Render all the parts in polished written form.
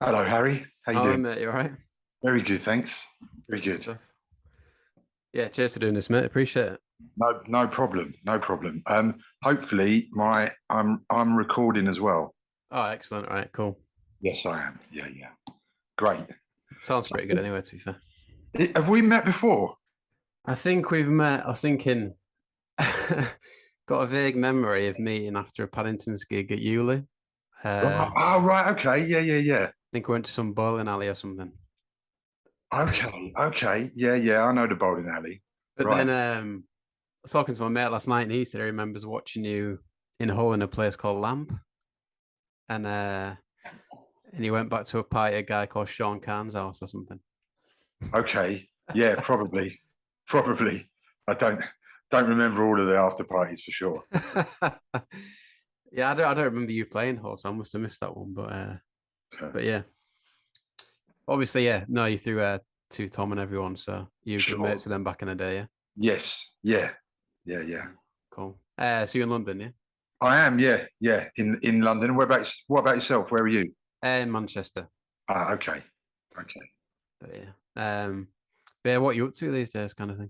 Hello, Harry. How you Oh, doing? mate, you all right? Very good, thanks. Very Good good. stuff. Yeah, cheers for doing this, mate. Appreciate it. No problem. No problem. Hopefully I'm recording as well. Oh, excellent. All right, cool. Yes, I am. Yeah, yeah. Great. Sounds So, pretty good anyway, to be fair. have we met before? I think we've met. I was thinking, got a vague memory of meeting after a Paddington's gig at Uli. Right. I Oh, right. Okay. Yeah, yeah, yeah. think we went to some bowling alley or something. Okay. Okay. Yeah, yeah. I know the bowling alley. But then Right. I was talking to my mate last night, and he said he remembers watching you in Hull in a place called Lamp, and he went back to a party at a guy called Sean Cairns' house or something. Okay. Yeah, probably. Probably. I don't remember all of the after parties for sure. Yeah, I don't remember you playing Hull, so I must have missed that one. Okay. But yeah, obviously, yeah. No, you threw to Tom and everyone, so you were good Sure. mates with them back in the day. Yeah, Yes. Yeah. Yeah, yeah. cool. So you're in London, yeah? I am, yeah, yeah, in London. What about yourself? Where are you? In Manchester. Ah, okay, okay. But yeah, but yeah, what you up to these days, kind of thing.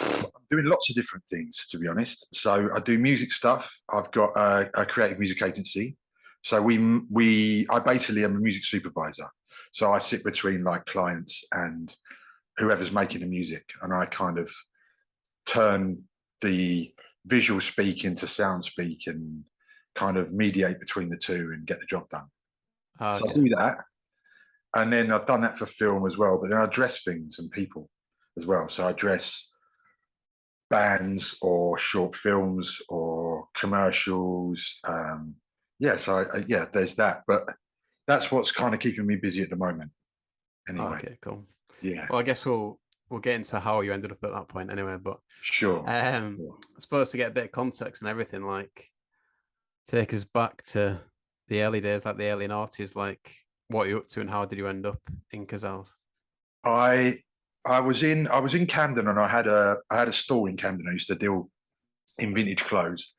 I'm doing lots of different things, to be honest. So I do music stuff. I've got a creative music agency. So I basically am a music supervisor. So I sit between like clients and whoever's making the music, and I kind of turn the visual speak into sound speak and kind of mediate between the two and get the job done. Oh, So I okay. do that. And then I've done that for film as well, but then I dress things and people as well. So I dress bands or short films or commercials. Yeah, so yeah, there's that. But that's what's kind of keeping me busy at the moment. Oh, Anyway, okay, cool. yeah, Well, I guess we'll get into how you ended up at that point anyway. But sure. Sure. I suppose to get a bit of context and everything, like take us back to the early days, like the early noughties, like what you're up to and how did you end up in Cazals? I I was in Camden and I had a store in Camden. I used to deal in vintage clothes,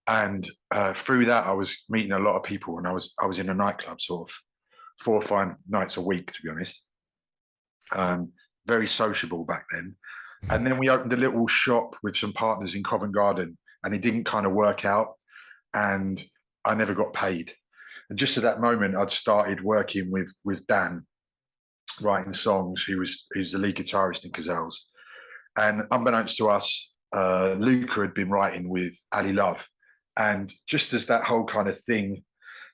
and through that I was meeting a lot of people, and I was in a nightclub sort of 4 or 5 nights a week, to be honest. Um, Very sociable back then. And then we opened a little shop with some partners in Covent Garden, and it didn't kind of work out, and I never got paid. And just at that moment, I'd started working with Dan, writing songs. Who's the lead guitarist in Cazals, and unbeknownst to us, Luca had been writing with Ali Love, and just as that whole kind of thing,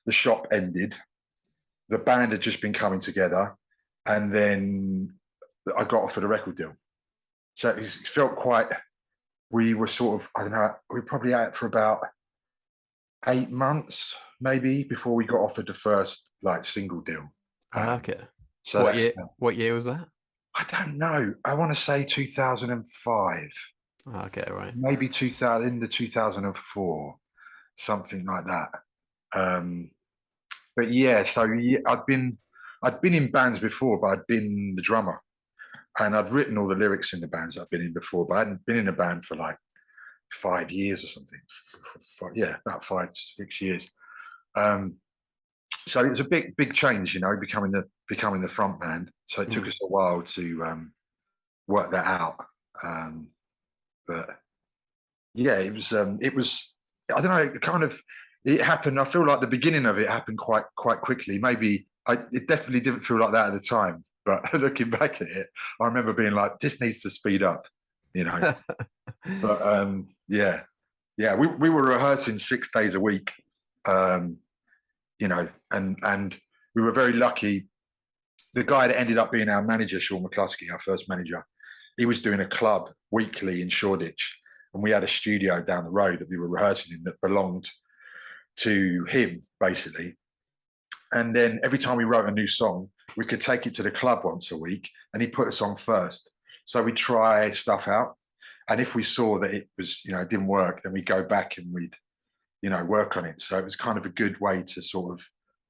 the shop ended. The band had just been coming together, and then I got offered a record deal. So it felt quite. We were sort of, I don't know, we were probably out for about 8 months maybe before we got offered the first like single deal. Ah, Um, okay. so that's, What year was that? I don't know. I want to say 2005, Ah, okay, right. maybe 2000, in the 2004, something like that. Um, but yeah, so yeah, I'd been in bands before, but I'd been the drummer and I'd written all the lyrics in the bands I'd been in before, but I hadn't been in a band for like 5 years or something. Yeah, about 5 6 years. Um, so it was a big change, becoming the front man. So it took Mm. us a while to work that out. Um, but yeah, it was. I don't know. It happened. I feel like the beginning of it happened quite quickly. Maybe it definitely didn't feel like that at the time. But looking back at it, I remember being like, "This needs to speed up," you know. But yeah, yeah, we were rehearsing 6 days a week, um, and we were very lucky. The guy that ended up being our manager, Sean McCluskey, our first manager, he was doing a club weekly in Shoreditch, and we had a studio down the road that we were rehearsing in that belonged to him, basically. And then every time we wrote a new song, we could take it to the club once a week, and he put us on first. So we'd try stuff out, and if we saw that it was, it didn't work, then we'd go back and we'd, work on it. So it was kind of a good way to sort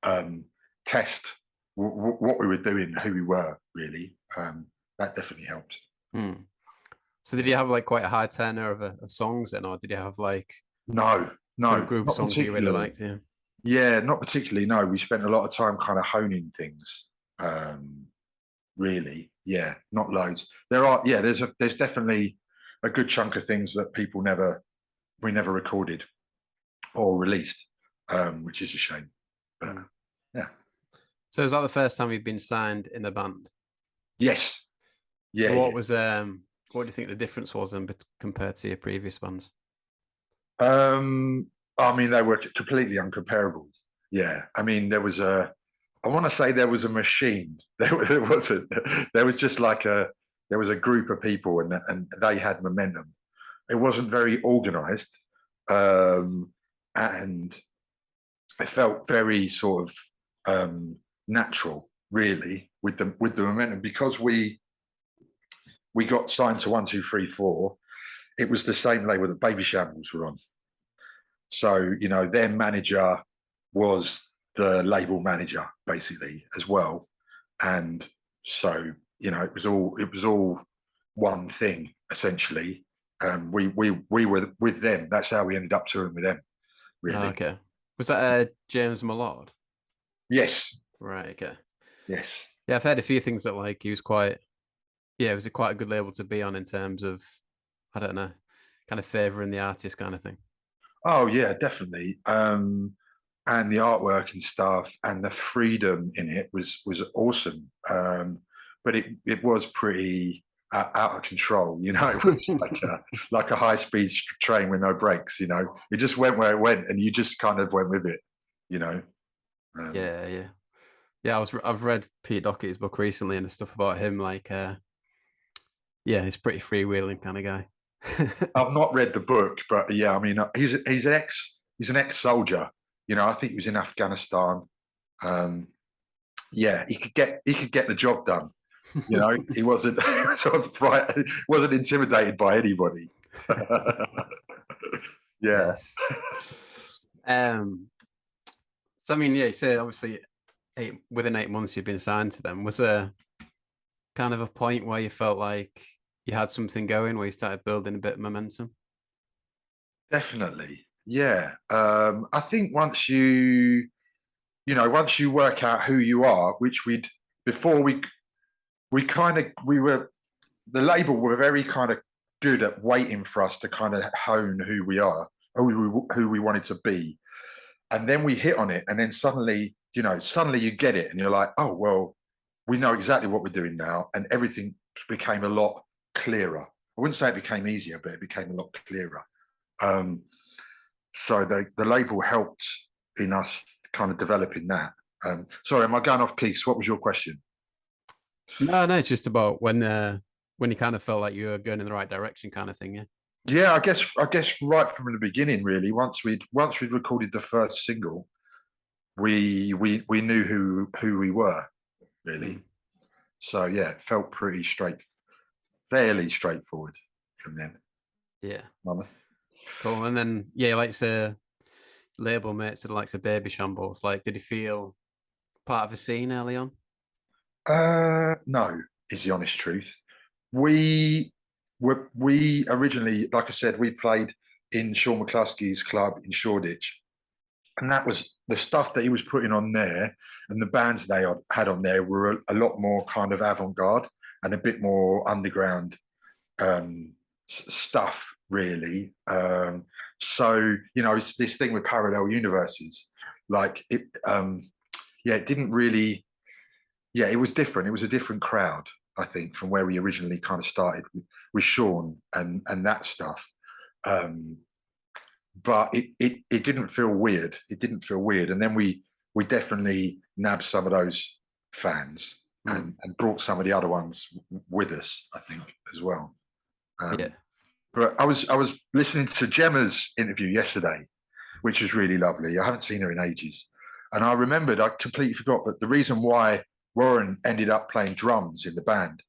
of test what we were doing, who we were, really. That definitely helped. Mm. So did you have like quite a high tenor of songs then, or did you have like No, a no, group of not songs that you really particularly. liked? Yeah. Yeah, not particularly. No, we spent a lot of time kind of honing things. Really, yeah, not loads. There are, yeah, there's definitely a good chunk of things that we never recorded or released, which is a shame. But Mm. yeah, So is that the first time you've been signed in a band? yes, So yeah, yeah. what do you think the difference was then compared to your previous bands? I mean, they were completely uncomparable. Yeah, I mean, I want to say there was a machine. There wasn't. There was just like there was a group of people, and they had momentum. It wasn't very organized, and it felt very sort of natural, really, with the momentum because we got signed to 1, 2, 3, 4. It was the same label that Baby Shambles were on. So, you know, their manager was the label manager basically as well. And so, you know, it was all one thing essentially. We were with them. That's how we ended up touring with them, Oh, really. okay. Was that James Millard? Yes. Right, okay. Yes. Yeah, I've heard a few things that like he was quite yeah, it was quite a good label to be on in terms of I don't know, kind of favouring the artist kind of thing. Oh yeah, definitely. And the artwork and stuff and the freedom in it was awesome. But it was pretty out of control, you know. It was like a high speed train with no brakes, you know. It just went where it went, and you just kind of went with it, you know. Yeah, yeah. Yeah, I've read Pete Dockett's book recently and the stuff about him like yeah, he's pretty freewheeling kind of guy. I've not read the book, but yeah, I mean, he's an ex soldier, you know. I think he was in Afghanistan. Um, yeah, he could get the job done. You know, he wasn't sort of wasn't intimidated by anybody. Yeah. Nice. Um so I mean, yeah, you say obviously within 8 months you've been signed to them. Was there kind of a point where you felt like you had something going where you started building a bit of momentum? Definitely. Yeah. I think once you work out who you are, which before we were, the label were very kind of good at waiting for us to kind of hone who we are, who we wanted to be. And then we hit on it. And then suddenly you get it and you're like, oh, well, we know exactly what we're doing now. And everything became a lot clearer. I wouldn't say it became easier, but it became a lot clearer. Um, so the label helped in us kind of developing that. Sorry, am I going off piece? What was your question? No, no, it's just about when you kind of felt like you were going in the right direction kind of thing, yeah. Yeah, I guess right from the beginning, really. Once we'd recorded the first single, we knew who we were, really. Mm. So yeah, it felt fairly straightforward from then. Yeah. Mama. Cool. And then yeah, like say label mates to the likes of Baby Shambles, like did you feel part of a scene early on? No, is the honest truth. We we originally, like I said, we played in Sean McCluskey's club in Shoreditch, and that was the stuff that he was putting on there, and the bands they had on there were a lot more kind of avant-garde and a bit more underground stuff, really. So you know, it's this thing with parallel universes, like it. Yeah, it didn't really. Yeah, it was different. It was a different crowd, I think, from where we originally kind of started with Sean and that stuff. Um, but it didn't feel weird. It didn't feel weird. And then we definitely nabbed some of those fans Mm. and brought some of the other ones with us, I think, as well. Yeah. But I was listening to Gemma's interview yesterday, which was really lovely. I haven't seen her in ages. And I remembered, I completely forgot that the reason why Warren ended up playing drums in the band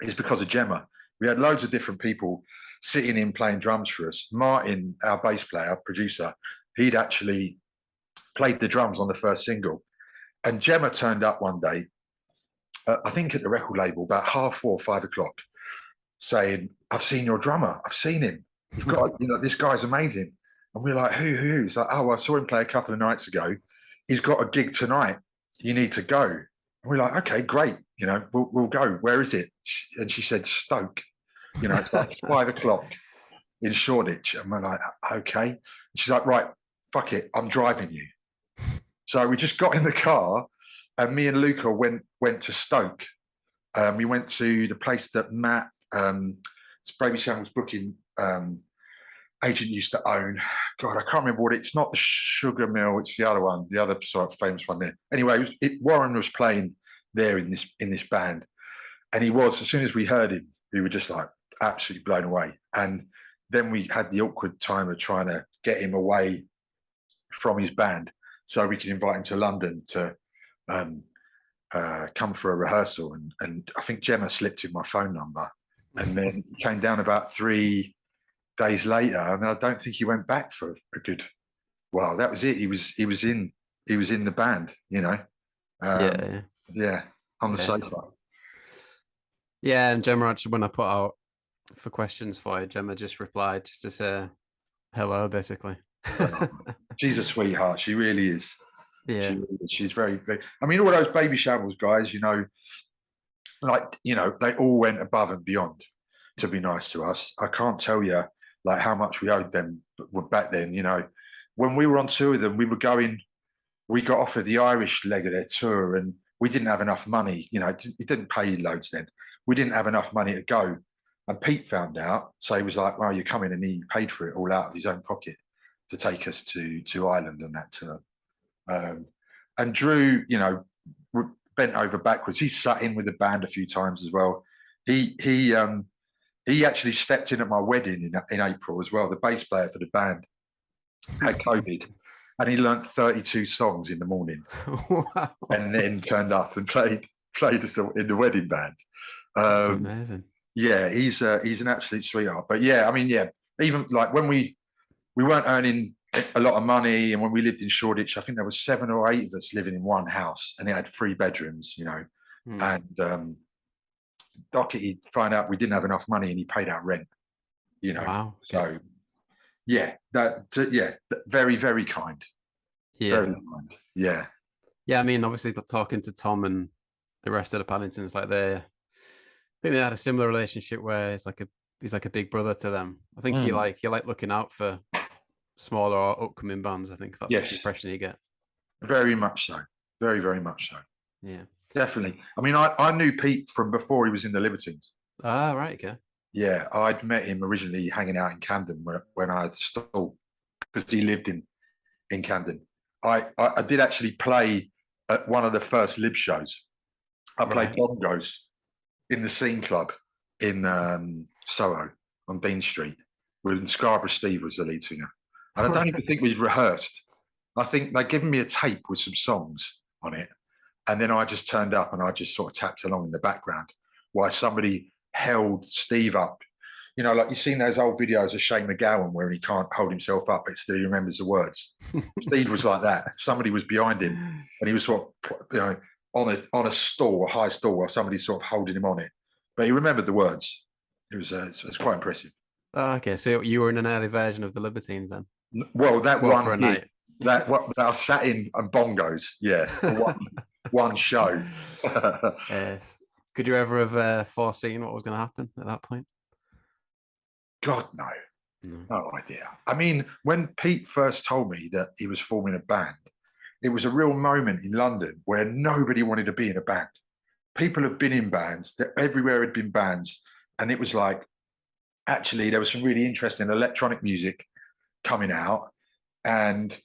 is because of Gemma. We had loads of different people sitting in playing drums for us. Martin, our bass player, producer, he'd actually played the drums on the first single. And Gemma turned up one day, I think at the record label, about 4:30, 5 o'clock, saying, I've seen your drummer. I've seen him. You've got, you know, this guy's amazing. And we're like, who? He's like, oh, I saw him play a couple of nights ago. He's got a gig tonight. You need to go. And we're like, okay, great. You know, we'll go. Where is it? And she said, Stoke. You know, it's like 5 o'clock in Shoreditch. And we're like, okay. And she's like, right, fuck it. I'm driving you. So we just got in the car and me and Luca went to Stoke. We went to the place that Matt, Babyshambles booking agent used to own. God, I can't remember what it's not the Sugar Mill, it's the other one, the other sort of famous one there. Anyway, Warren was playing there in this band, and he was, as soon as we heard him, we were just like absolutely blown away. And then we had the awkward time of trying to get him away from his band so we could invite him to London to come for a rehearsal. And I think Gemma slipped in my phone number, and then he came down about 3 days later, and I don't think he went back for a good. Well, that was it. He was in the band, you know. Yeah, on the safe side. Yeah, and Gemma actually, when I put out for questions for you, Gemma just replied just to say hello, basically. She's a sweetheart. She really is. Yeah, she's very, very. I mean, all those Babyshambles guys, you know, like, you know, they all went above and beyond to be nice to us. I can't tell you like how much we owed them back then. You know, when we were on tour with them, we got offered the Irish leg of their tour, and we didn't have enough money. You know, it didn't pay loads then. We didn't have enough money to go. And Pete found out, so he was like, well, you're coming, and he paid for it all out of his own pocket to take us to Ireland on that tour. And Drew, you know, bent over backwards. He sat in with the band a few times as well. He actually stepped in at my wedding in April as well. The bass player for the band had COVID, and he learnt 32 songs in the morning. Wow. And then turned up and played us in the wedding band. That's amazing. Yeah, he's an absolute sweetheart. But yeah, I mean, yeah, even like when we weren't earning a lot of money, and when we lived in Shoreditch, I think there was 7 or 8 of us living in one house, and it had 3 bedrooms, you know. And Doherty found out we didn't have enough money, and he paid our rent, you know. Wow. So yeah, very, very kind. Yeah. Very kind. Yeah. Yeah, I mean, obviously talking to Tom and the rest of the Paddingtons, like I think they had a similar relationship where he's like a big brother to them. I think he like looking out for smaller or upcoming bands. I think that's the impression you get. Very much so. Very, very much so. Yeah. Definitely. I mean, I knew Pete from before he was in the Libertines. Ah, right, okay. Yeah, I'd met him originally hanging out in Camden when I had the stall, because he lived in Camden. I did actually play at one of the first Lib shows. I played bongos in the Scene Club in Soho on Dean Street, when Scarborough Steve was the lead singer. And I don't even think we'd rehearsed. I think they'd given me a tape with some songs on it. And then I just turned up and I just sort of tapped along in the background while somebody held Steve up. You know, like you've seen those old videos of Shane McGowan where he can't hold himself up, but still he remembers the words. Steve was like that. Somebody was behind him and he was sort of, you know, on a stool, a high stool, while somebody's sort of holding him on it. But he remembered the words. It was quite impressive. Oh, okay, so you were in an early version of the Libertines then? Well, one for a night. That I sat in and bongos, yeah, for one show. Could you ever have foreseen what was going to happen at that point? God, no idea. I mean, when Pete first told me that he was forming a band, it was a real moment in London where nobody wanted to be in a band. People have been in bands, everywhere had been bands, and it was like, actually, there was some really interesting electronic music coming out, and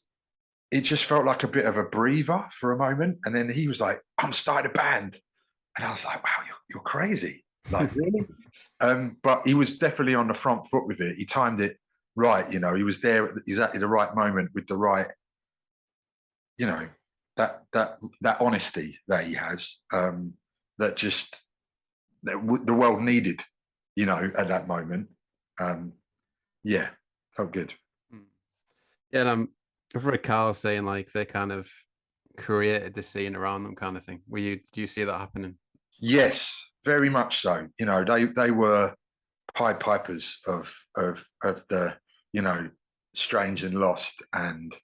it just felt like a bit of a breather for a moment. And then he was like, I'm starting a band. And I was like, wow, you're crazy. Like, really? But he was definitely on the front foot with it. He timed it right, you know, he was there at exactly the right moment with the right, you know, that honesty that he has, that just the world needed, you know, at that moment. Yeah, felt good. Yeah, and I've read Carl saying like they kind of created the scene around them, kind of thing. Do you see that happening? Yes, very much so. You know, they were Pied Pipers of the, you know, Strange and Lost, and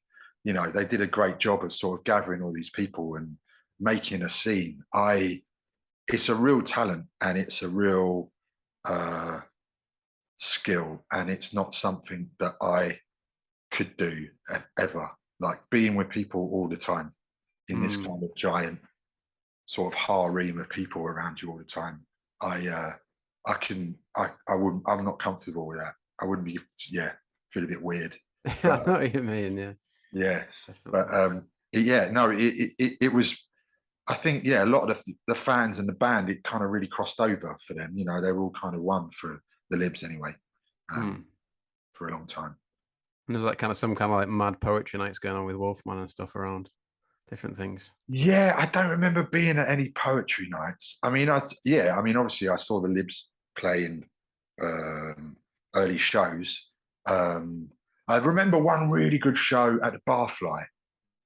you know they did a great job of sort of gathering all these people and making a scene. It's a real talent and it's a real uh, skill, and it's not something that I could do ever. Like being with people all the time in this kind of giant sort of harem of people around you all the time. I wouldn't. I'm not comfortable with that. I wouldn't be. Yeah, feel a bit weird. I But know what you mean. Yeah, yeah, definitely. but yeah, no, it was. I think yeah, a lot of the fans and the band, it kind of really crossed over for them. You know, they were all kind of one for the Libs anyway, for a long time. And there's like kind of some kind of like mad poetry nights going on with Wolfman and stuff around different things. Yeah, I don't remember being at any poetry nights. I mean, I mean, obviously, I saw the Libs playing early shows. Um, I remember one really good show at the Barfly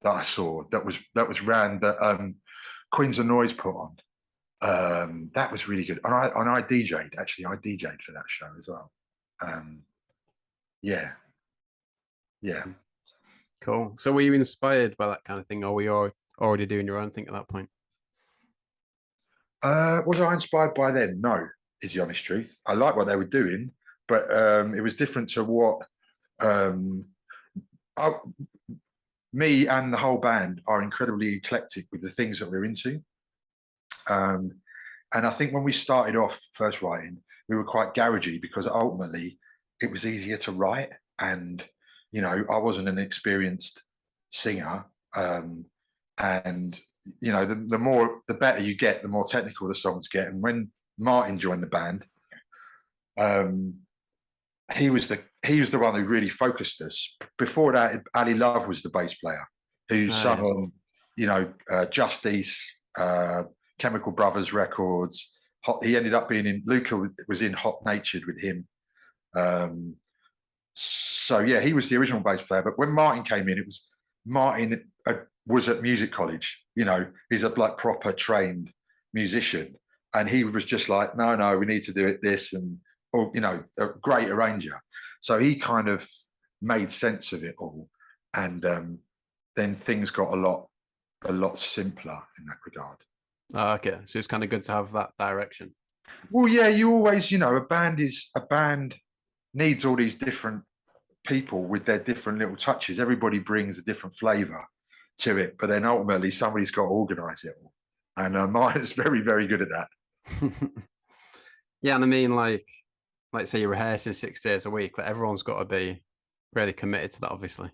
that I saw that was ran that Queens of Noise put on. That was really good, and I DJ'd actually. I DJ'd for that show as well. Yeah, yeah. Cool. So were you inspired by that kind of thing, or were you already doing your own thing at that point? Was I inspired by them? No, is the honest truth. I like what they were doing, but it was different to what um, I, me and the whole band are incredibly eclectic with the things that we're into. And I think when we started off first writing, we were quite garagey because ultimately it was easier to write. And, you know, I wasn't an experienced singer. And, you know, the better you get, the more technical the songs get. And when Martin joined the band, he was the one who really focused us. Before that, Ali Love was the bass player who sung on, you know, Justice, Chemical Brothers records. He ended up being in. Luca was in Hot Natured with him. So yeah, he was the original bass player. But when Martin came in, it was Martin was at music college. You know, he's a like proper trained musician, and he was just like, no, we need to do it this, and or you know, a great arranger. So he kind of made sense of it all, and then things got a lot simpler in that regard. Oh, okay. So it's kind of good to have that direction. Well, yeah, you always, you know, a band needs all these different people with their different little touches. Everybody brings a different flavour to it, but then ultimately somebody's got to organise it all. And mine is very, very good at that. Yeah, and I mean, like say you're rehearsing 6 days a week, but everyone's got to be really committed to that, obviously.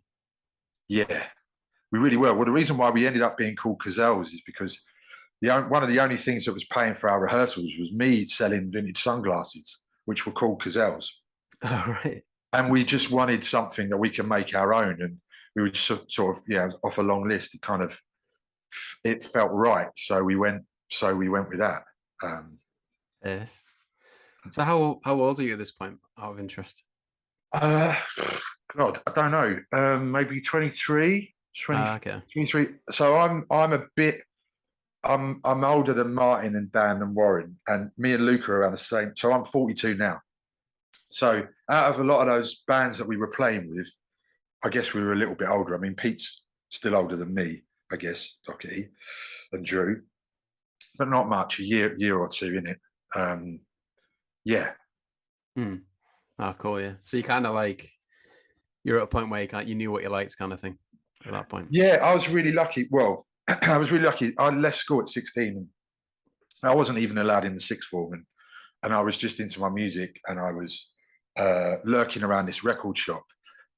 Yeah, we really were. Well, the reason why we ended up being called Cazelles is because one of the only things that was paying for our rehearsals was me selling vintage sunglasses, which were called Cazelles. Oh, right. And we just wanted something that we can make our own. And we would sort of, off a long list, it felt right. So we went with that. Yes. So how old are you at this point, out of interest? God, I don't know. Maybe 23, Okay. 23. So I'm older than Martin and Dan and Warren, and me and Luca are around the same. So I'm 42 now. So out of a lot of those bands that we were playing with, I guess we were a little bit older. I mean, Pete's still older than me, I guess, Doherty and Drew, but not much, a year or two in it. Yeah. Oh, cool. Yeah. So you kind of like, you're at a point where you knew what you liked, kind of thing, at that point. Yeah, I was really lucky. Well, I was really lucky. I left school at 16. I wasn't even allowed in the sixth form, and I was just into my music, and I was lurking around this record shop.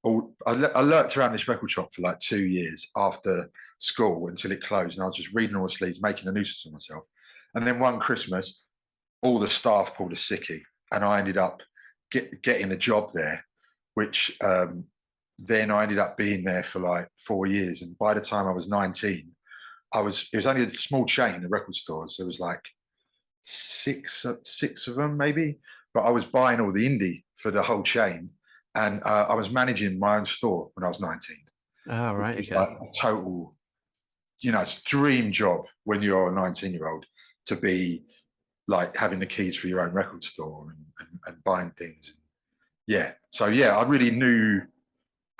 I lurked around this record shop for like 2 years after school until it closed, and I was just reading all the sleeves, making a nuisance of myself. And then one Christmas, all the staff pulled a sickie, and I ended up getting a job there, which then I ended up being there for like 4 years. And by the time I was 19, it was only a small chain of record stores. There was like six of them maybe, but I was buying all the indie for the whole chain, and I was managing my own store when I was 19. Oh, right. Okay. Like a total, dream job when you're a 19-year-old to be like having the keys for your own record store and buying things. Yeah. So yeah, I really knew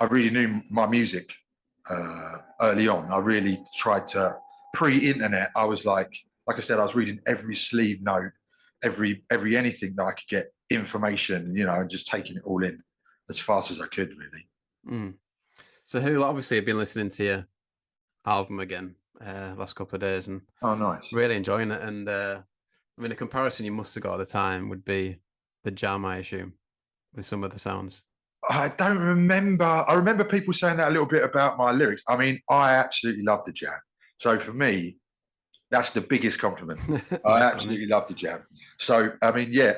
I really knew my music early on. I really tried to pre-internet. I was like I said, I was reading every sleeve note, every anything that I could get information, and just taking it all in as fast as I could, really. Mm. So who obviously have been listening to your album again last couple of days and Oh, nice. really enjoying it. And I mean, a comparison you must have got at the time would be the Jam, I assume, with some of the sounds. I don't remember. I remember people saying that a little bit about my lyrics. I mean, I absolutely love the Jam. So for me, that's the biggest compliment. I Nice, absolutely love the Jam. So I mean, yeah,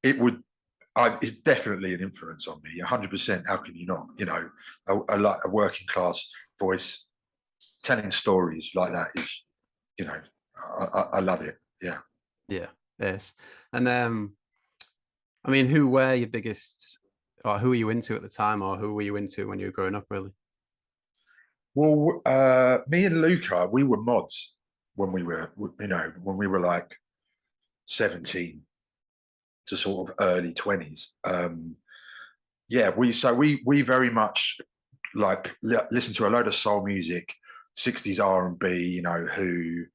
it's definitely an influence on me, 100%. How can you not? A working class voice telling stories like that is, I love it. Yeah. Yeah, yes. And I mean, who were your biggest, or who were you into at the time, or who were you into when you were growing up, really? Well, me and Luca, we were mods when we were, like 17 to sort of early 20s. Yeah, we very much like listen to a load of soul music, 60s R&B, Who,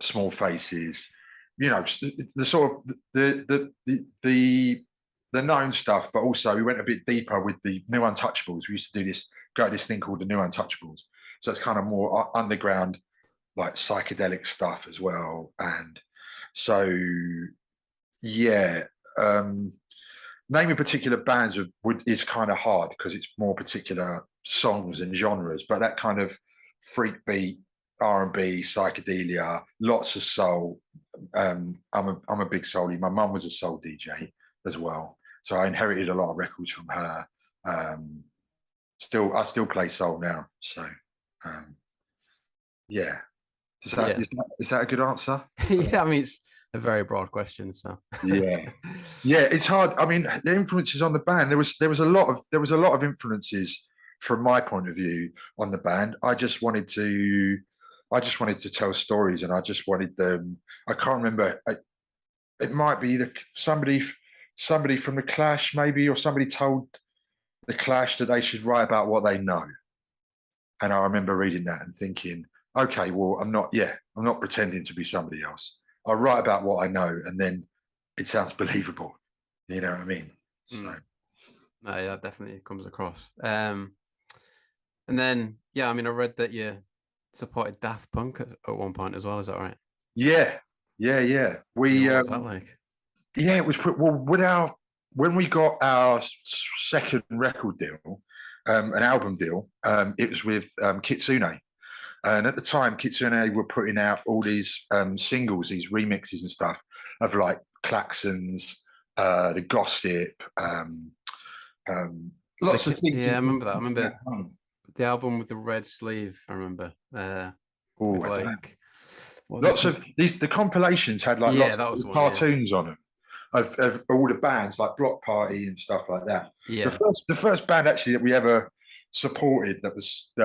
Small Faces, the sort of the known stuff, but also we went a bit deeper with the New Untouchables. We used to go to this thing called the New Untouchables. So it's kind of more underground, like psychedelic stuff as well. And so, yeah, naming particular bands is kind of hard because it's more particular songs and genres, but that kind of freak beat, R&B, psychedelia, lots of soul. I'm a big soulie. My mum was a soul DJ as well, so I inherited a lot of records from her. I still play soul now, so yeah. Is that a good answer? Yeah, I mean, it's a very broad question, so Yeah, it's hard. I mean, the influences on the band. There was a lot of influences from my point of view on the band. I just wanted to tell stories, and I just wanted them. I can't remember. It might be somebody from the Clash, maybe, or somebody told the Clash that they should write about what they know. And I remember reading that and thinking, okay, well, I'm not pretending to be somebody else. I write about what I know, and then it sounds believable. You know what I mean? So. No, yeah, that definitely comes across. And then, yeah, I mean, I read that you supported Daft Punk at one point as well. Is that right? Yeah. We what was that like? Yeah, it was when we got our second record deal, an album deal. It was with Kitsune. And at the time, Kitsune were putting out all these singles, these remixes and stuff of like Klaxons, The Gossip, lots of things. Yeah, I remember that. I remember the album with the red sleeve. I remember. With like lots of the compilations had like lots of cartoons on them of all the bands like Block Party and stuff like that. Yeah. The first band actually that we ever supported that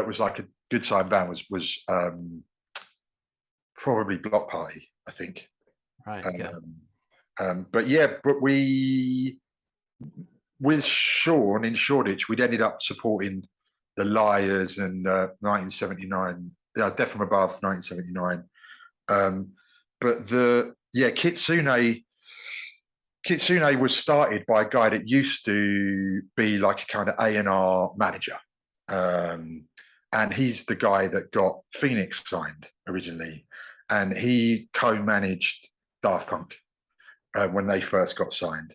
was like a good sign band was probably Block Party, I think. Right. But we with Sean in Shoreditch, we'd ended up supporting the Liars and 1979, Death from Above, 1979. But Kitsune was started by a guy that used to be like a kind of A&R manager. And he's the guy that got Phoenix signed originally. And he co-managed Daft Punk when they first got signed.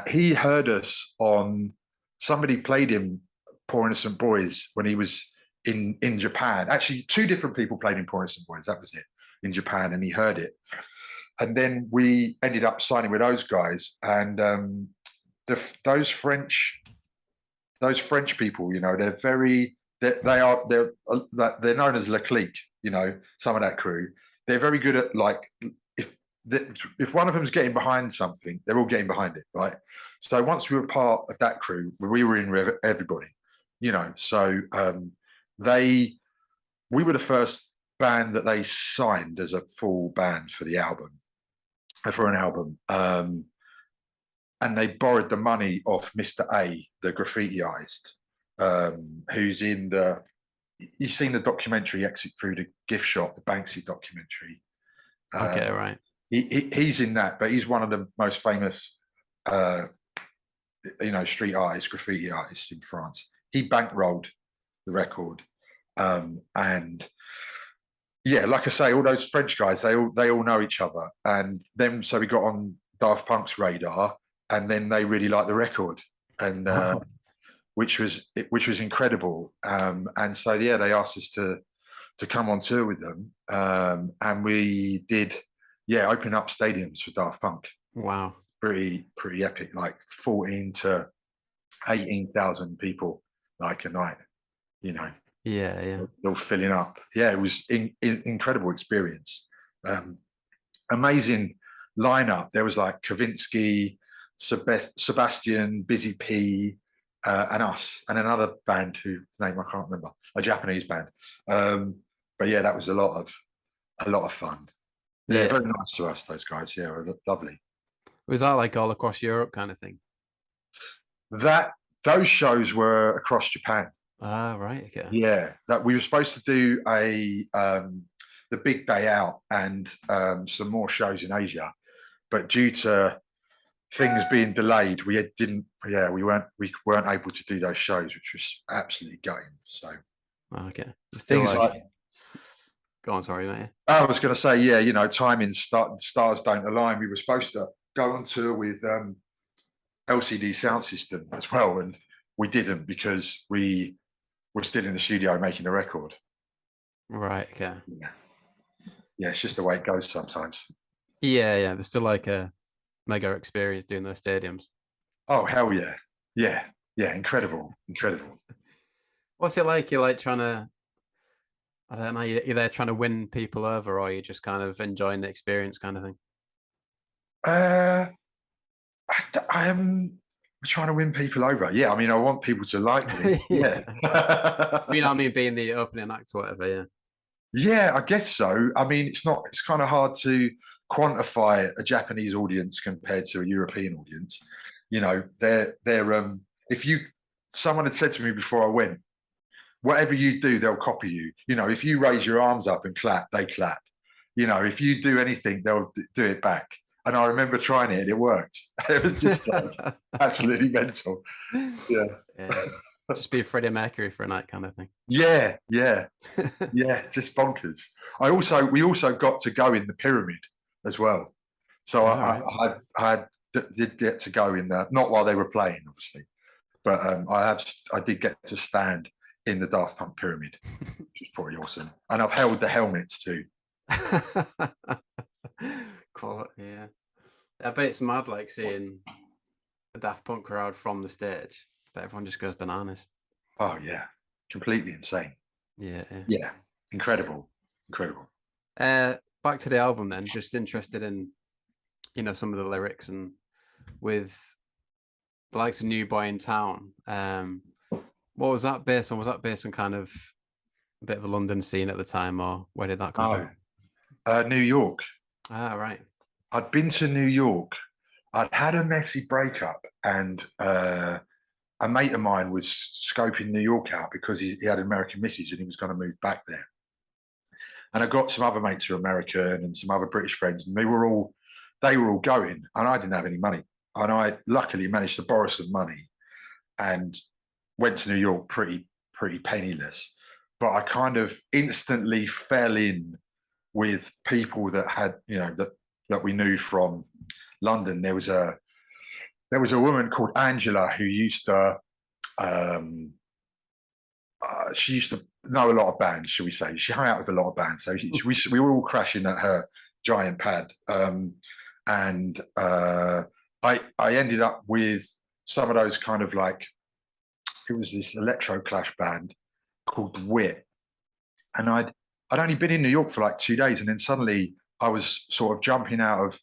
He heard us on, somebody played him Poor Innocent Boys when he was in Japan. Actually, two different people played in Poor Innocent Boys, that was it, in Japan, and he heard it. And then we ended up signing with those guys. And those French people, they're known as Le Clique, some of that crew. They're very good at, like, if one of them's getting behind something, they're all getting behind it, right? So once we were part of that crew, we were in with everybody, So we were the first band that they signed as a full band for an album. and they borrowed the money off Mr. A, the graffiti artist, who's in the. You've seen the documentary Exit Through the Gift Shop, the Banksy documentary. Okay, right. He's in that, but he's one of the most famous, street artists, graffiti artists in France. He bankrolled the record, and yeah, like I say, all those French guys, they all know each other, and then so we got on Daft Punk's radar, and then they really liked the record, and which was incredible. And so yeah, they asked us to come on tour with them, and we did. Yeah, open up stadiums for Daft Punk. Wow, pretty epic, like 14 to 18,000 people, like a night. Yeah. They're filling up. Yeah, it was incredible experience. Amazing lineup. There was like Kavinsky, Sebastian, Busy P, and us, and another band whose name I can't remember, a Japanese band. But yeah, that was a lot of fun. Yeah, very nice to us, those guys. Yeah, were lovely. Was that like all across Europe kind of thing? Those shows were across Japan. Ah, right. Okay. Yeah, that we were supposed to do the big day out and some more shows in Asia, but due to things being delayed, we weren't able to do those shows, which was absolutely gutting. So okay, still like go on, sorry, mate. I was going to say, yeah, timing, stars don't align. We were supposed to go on tour with LCD Soundsystem as well, and we didn't because we were still in the studio making the record. Right. Okay. Yeah, it's just the way it goes sometimes. Yeah. There's still like a mega experience doing those stadiums. Oh hell yeah, yeah, incredible. What's it like? You're like trying to. I don't know. You're there trying to win people over, or you're just kind of enjoying the experience, kind of thing. I am trying to win people over. Yeah, I mean, I want people to like me. Yeah. You know what I mean? Being the opening act or whatever, yeah. Yeah, I guess so. I mean, it's kind of hard to quantify a Japanese audience compared to a European audience. If someone had said to me before I went, whatever you do, they'll copy you. If you raise your arms up and clap, they clap. If you do anything, they'll do it back. And I remember trying it and it worked. It was just like absolutely mental. Yeah. Just be Freddie Mercury for a night kind of thing. Yeah. Just bonkers. We also got to go in the pyramid as well. So I did get to go in there, not while they were playing, obviously, but I did get to stand in the Daft Punk pyramid, which is pretty awesome. And I've held the helmets too. Cool. Yeah. I bet it's mad like seeing a Daft Punk crowd from the stage, but everyone just goes bananas. Oh yeah, completely insane. Yeah. Incredible. Back to the album then, just interested in some of the lyrics, and with the likes of New Boy in Town, what was that based on? Was that based on kind of a bit of a London scene at the time, or where did that come from? New York. Ah, right. I'd been to New York. I'd had a messy breakup, and a mate of mine was scoping New York out because he had an American missus and he was going to move back there. And I got some other mates who are American and some other British friends, and they were all going, and I didn't have any money. And I luckily managed to borrow some money and went to New York pretty penniless. But I kind of instantly fell in with people that had, that we knew from London. There was a woman called Angela who used to she used to know a lot of bands, shall we say. She hung out with a lot of bands, so we were all crashing at her giant pad. And I ended up with some of those kind of like, it was this electro clash band called The Wit, and I'd only been in New York for like 2 days, and then suddenly I was sort of jumping out of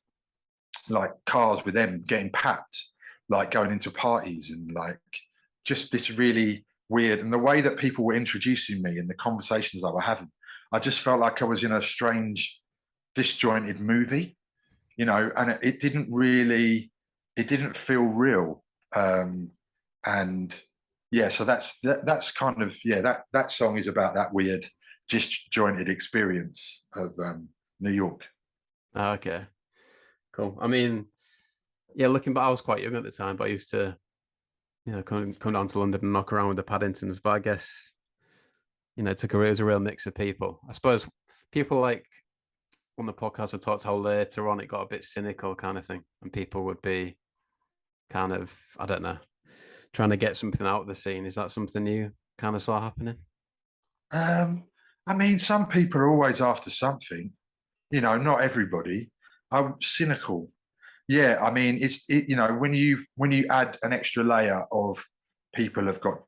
like cars with them, getting packed, like going into parties, and like just this really weird. And the way that people were introducing me and the conversations I were having, I just felt like I was in a strange, disjointed movie, and it didn't really it didn't feel real. And yeah, so that's kind of, yeah, that song is about that weird disjointed experience of New York. Ah, okay, cool. I mean, yeah, looking back, I was quite young at the time, but I used to, come down to London and knock around with the Paddingtons. But I guess, it was a real mix of people. I suppose people like on the podcast would talk how later on it got a bit cynical kind of thing, and people would be kind of, I don't know, trying to get something out of the scene. Is that something you kind of saw happening? Um, I mean, some people are always after something, not everybody. I'm cynical. Yeah, I mean, when you add an extra layer of people have got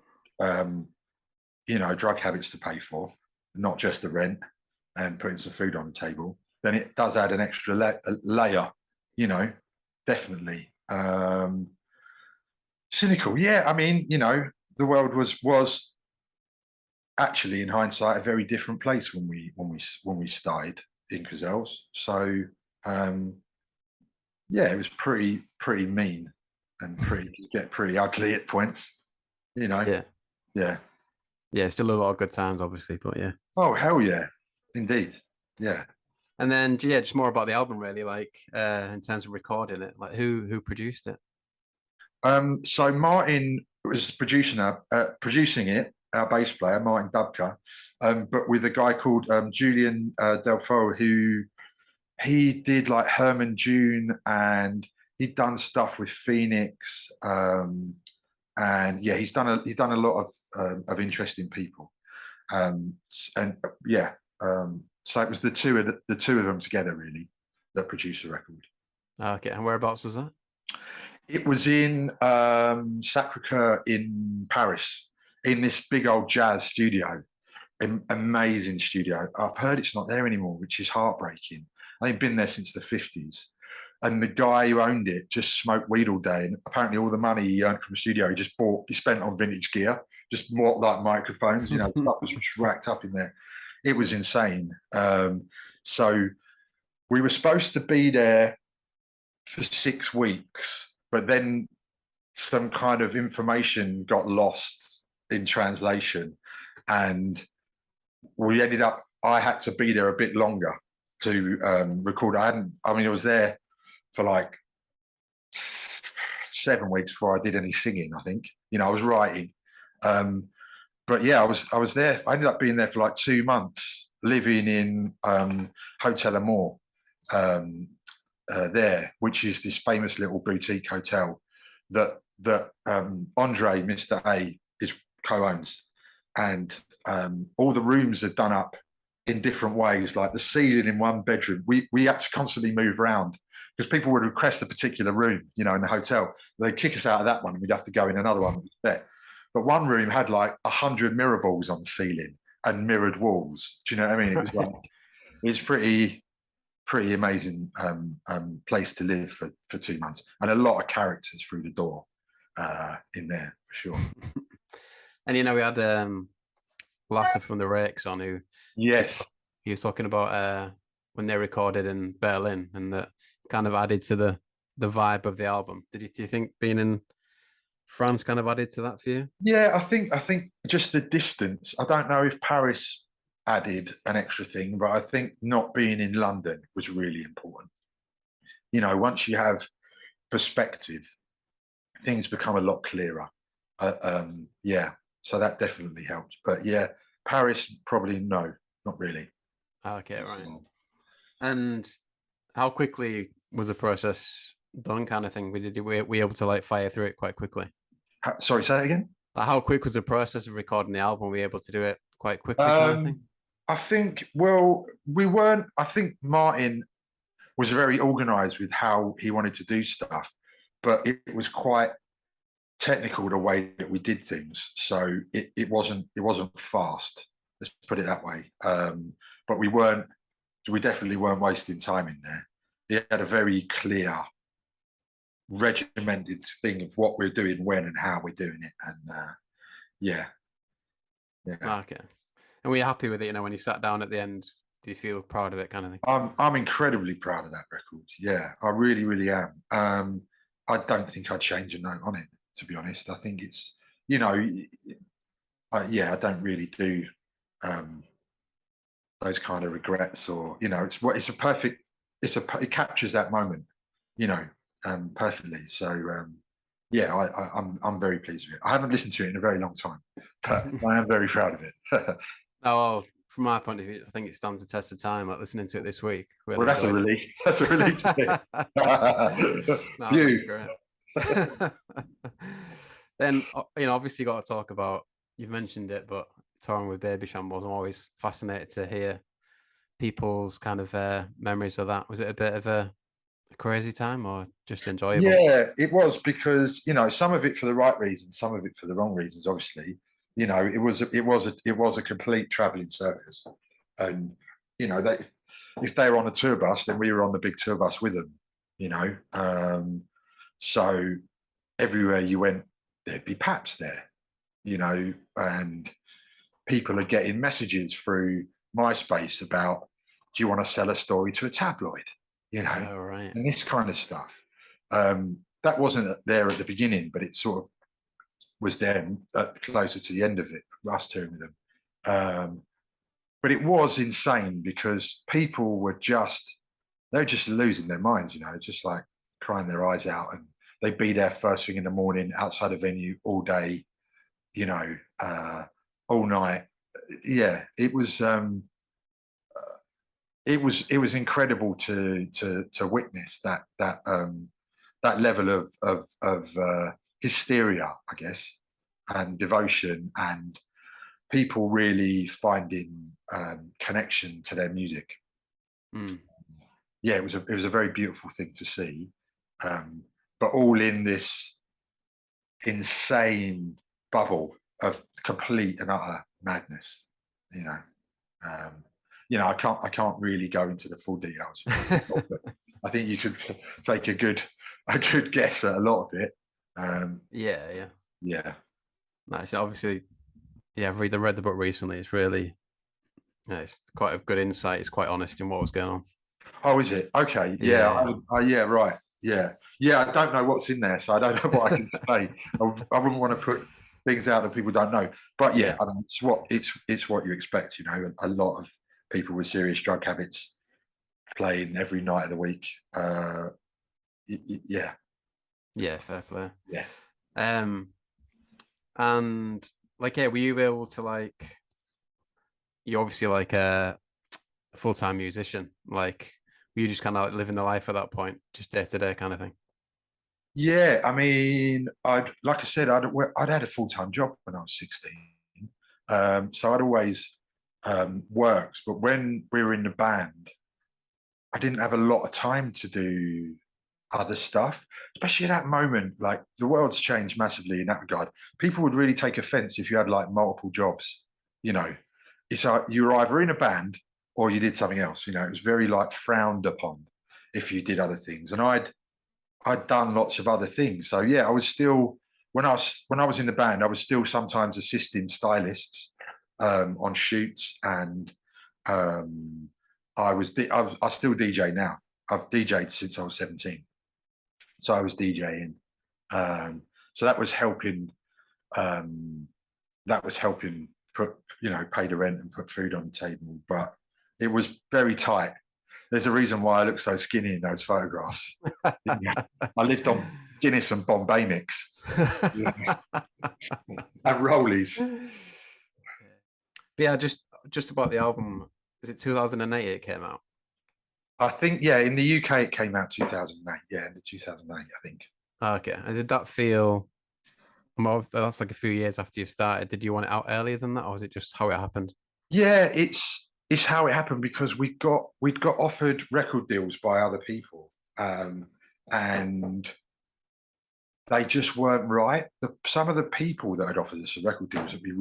drug habits to pay for, not just the rent and putting some food on the table, then it does add an extra layer, definitely. Cynical, yeah. I mean, the world was actually, in hindsight, a very different place when we started in Gazelles. So, um, yeah, it was pretty mean and pretty ugly at points. Yeah, Yeah. yeah, still a lot of good times, obviously, but yeah. Oh hell yeah, indeed. Yeah. And then yeah, just more about the album, really, like in terms of recording it, like who produced it? So Martin was producing it, our bass player, Martin Dubka, but with a guy called Julian Delfaux, who he did like Herman June, and he'd done stuff with Phoenix, and yeah, he's done a lot of interesting people, and yeah, so it was the two of them together really that produced the record. Okay, and whereabouts was that? It was in Sacre-Cœur in Paris, in this big old jazz studio. Amazing studio. I've heard it's not there anymore, which is heartbreaking. They've been there since the 50s. And the guy who owned it just smoked weed all day. And apparently, all the money he earned from the studio, he spent on vintage gear, just more like microphones, stuff was just racked up in there. It was insane. So we were supposed to be there for 6 weeks, but then some kind of information got lost in translation, and I had to be there a bit longer to record. I was there for like 7 weeks before I did any singing. I think, I was writing, but yeah, I was there. I ended up being there for like 2 months, living in Hotel Amour, there, which is this famous little boutique hotel that Andre, Mr. A, is co-owns, and all the rooms are done up in different ways. Like the ceiling in one bedroom, we had to constantly move around because people would request a particular room, in the hotel. They'd kick us out of that one, and we'd have to go in another one there. But one room had like 100 mirror balls on the ceiling and mirrored walls. Do you know what I mean? It was like it's pretty amazing place to live for 2 months, and a lot of characters through the door in there for sure. And we had Lasse from the Rakes on, who Yes. he was talking about when they recorded in Berlin, and that kind of added to the vibe of the album. Do you think being in France kind of added to that for you? Yeah, I think just the distance. I don't know if Paris added an extra thing, but I think not being in London was really important. Once you have perspective, things become a lot clearer. Yeah, so that definitely helped. But yeah, Paris probably no, not really. Okay, right. And how quickly was the process done, kind of thing? Were we able to like fire through it quite quickly? Sorry, say that again. Like, how quick was the process of recording the album? Were we able to do it quite quickly, kind of thing? I think, well, we weren't. I think Martin was very organized with how he wanted to do stuff, but it was quite technical the way that we did things. So it wasn't fast. Let's put it that way. But we definitely weren't wasting time in there. He had a very clear, regimented thing of what we're doing, when, and how we're doing it, and yeah. Okay. And were you happy with it? When you sat down at the end, do you feel proud of it, kind of thing? I'm incredibly proud of that record. Yeah, I really, really am. I don't think I'd change a note on it, to be honest. I think it's, you know, yeah, I don't really do um, those kind of regrets, or you know, it's a perfect, it captures that moment, you know, perfectly. So yeah, I'm very pleased with it. I haven't listened to it in a very long time, but I am very proud of it. Oh, well, from my point of view, I think it stands the test of time. Like listening to it this week, really Well, that's a enjoyed relief. That's a relief. it. No, that's You. great. Then you know, obviously, got to talk about. You've mentioned it, but touring with Baby Shambles, I'm always fascinated to hear people's kind of memories of that. Was it a bit of a crazy time or just enjoyable? Yeah, it was, because you know, some of it for the right reasons, some of it for the wrong reasons. Obviously, you know, it was a complete travelling circus, and you know, they, if they were on a tour bus, then we were on the big tour bus with them. You know, so everywhere you went, there'd be Paps there. You know, and people are getting messages through MySpace about, do you want to sell a story to a tabloid? You know, Oh, right. and this kind of stuff. That wasn't there at the beginning, but it sort of was there closer to the end of it, us touring with them. But it was insane because people were they were just losing their minds, you know, just like crying their eyes out. And they'd be there first thing in the morning outside a venue all day, you know, all night. Yeah, it was incredible to witness that level of hysteria, I guess, and devotion, and people really finding connection to their music. Mm. Yeah, it was a very beautiful thing to see, but all in this insane bubble of complete and utter madness. You know, um, I can't really go into the full details. I think you could take a good guess at a lot of it. Yeah, yeah. Yeah. Nice. Obviously, yeah, I've read the book recently. It's really, yeah, it's quite a good insight. It's quite honest in what was going on. Oh, is it? Okay. Yeah. Yeah, Yeah. Right. Yeah. Yeah. I don't know what's in there, so I don't know what I can say. I wouldn't want to put things out that people don't know. But yeah, yeah, I mean, it's what you expect. You know, a lot of people with serious drug habits playing every night of the week. Yeah. yeah. Fair play. Yeah. Um, and like, yeah, were you able to like? You obviously like a full-time musician. Like, were you just kind of like living the life at that point, just day to day kind of thing? Yeah, I mean, like I said, I'd had a full time job when I was 16, so I'd always worked. But when we were in the band, I didn't have a lot of time to do other stuff, especially at that moment. Like the world's changed massively in that regard. People would really take offense if you had like multiple jobs. You know, it's like you were either in a band or you did something else. You know, it was very like frowned upon if you did other things, and I'd done lots of other things. So yeah, I was still, when I was in the band, I was still sometimes assisting stylists on shoots, and um, I still DJ now. I've DJed since I was 17, so I was DJing. So that was helping. Um, that was helping put, you know, pay the rent and put food on the table. But it was very tight. There's a reason why I look so skinny in those photographs. Yeah. I lived on Guinness and Bombay mix, yeah, and Rollies. But yeah, just about the album. Is it 2008 it came out? I think, yeah, in the UK it came out 2008. Yeah, in the 2008, I think. Okay. And did that feel more? That's like a few years after you started. Did you want it out earlier than that, or was it just how it happened? Yeah, it's how it happened because we'd got offered record deals by other people, and they just weren't right. Some of the people that had offered us the record deals that we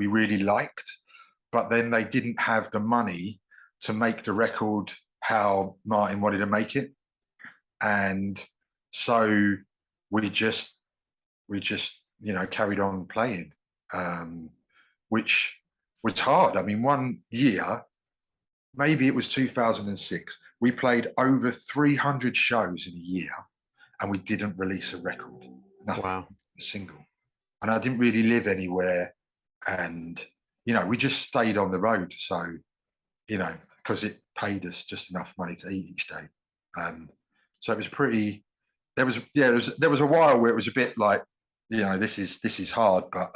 really liked, but then they didn't have the money to make the record how Martin wanted to make it, and so we just you know, carried on playing, which was hard. I mean, one year, maybe it was 2006, we played over 300 shows in a year, and we didn't release a record, nothing, Wow. a single. And I didn't really live anywhere, and we just stayed on the road. So because it paid us just enough money to eat each day. So it was pretty. There was a while where it was a bit like, this is hard, but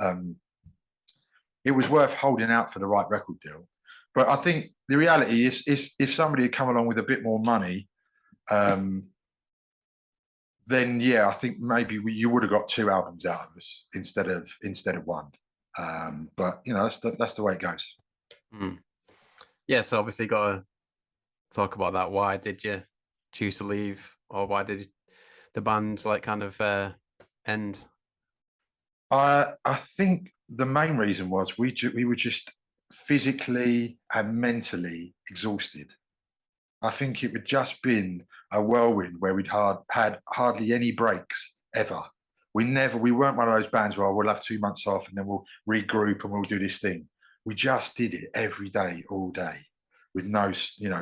it was worth holding out for the right record deal. But I think the reality is if somebody had come along with a bit more money, then yeah, I think maybe you would have got 2 albums out of us instead of one. But that's the way it goes. Mm. Yeah, so obviously got to talk about that. Why did you choose to leave, or why did the band kind of end? I think the main reason was we were just physically and mentally exhausted. I think it had just been a whirlwind where we'd had hardly any breaks ever. We weren't one of those bands where we'll have 2 months off and then we'll regroup and we'll do this thing. We just did it every day, all day, with no,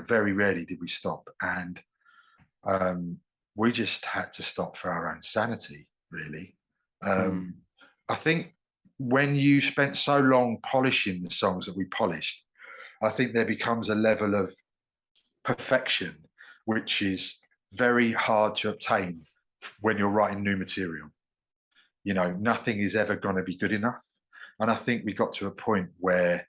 very rarely did we stop. And we just had to stop for our own sanity, really. I think when you spent so long polishing the songs that we polished, I think there becomes a level of perfection which is very hard to obtain when you're writing new material. Nothing is ever going to be good enough, and I think we got to a point where